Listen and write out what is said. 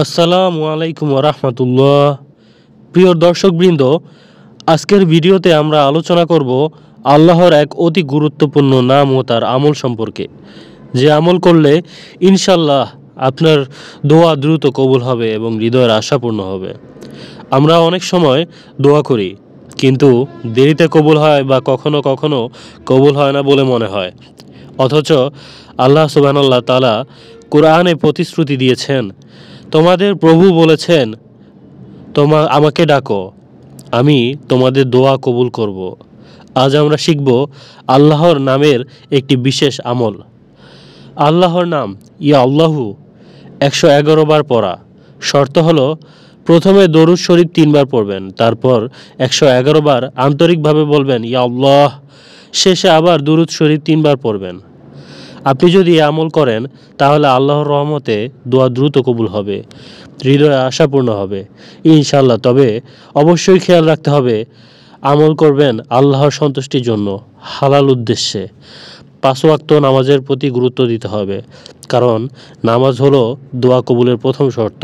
আসসালামু আলাইকুম রাহমাতুল্লাহ। প্রিয় দর্শকবৃন্দ, আজকের ভিডিওতে আমরা আলোচনা করব আল্লাহর এক অতি গুরুত্বপূর্ণ নাম ও তার আমল সম্পর্কে, যে আমল করলে ইনশাল্লাহ আপনার দোয়া দ্রুত কবুল হবে এবং হৃদয়ের আশা পূর্ণ হবে। আমরা অনেক সময় দোয়া করি, কিন্তু দেরিতে কবুল হয় বা কখনো কখনো কবুল হয় না বলে মনে হয়। অথচ আল্লাহ সুবহানাল্লাহ তাআলা কোরআনে প্রতিশ্রুতি দিয়েছেন, তোমাদের প্রভু বলেছেন, আমাকে ডাকো, আমি তোমাদের দোয়া কবুল করব। আজ আমরা শিখব আল্লাহর নামের একটি বিশেষ আমল। আল্লাহর নাম ইয়া আল্লাহু 111 বার পড়া। শর্ত হলো প্রথমে দরুদ শরীফ 3 বার পড়বেন, তারপর 111 বার আন্তরিকভাবে বলবেন ইয়া আল্লাহ, শেষে আবার দরুদ শরীফ 3 বার পড়বেন। আপনি যদি আমল করেন তাহলে আল্লাহর রহমতে দোয়া দ্রুত কবুল হবে, হৃদয়ে আশাপূর্ণ হবে ইনশাল্লাহ। তবে অবশ্যই খেয়াল রাখতে হবে, আমল করবেন আল্লাহর সন্তুষ্টির জন্য, হালাল উদ্দেশ্যে। 5 ওয়াক্ত নামাজের প্রতি গুরুত্ব দিতে হবে, কারণ নামাজ হলো দোয়া কবুলের প্রথম শর্ত।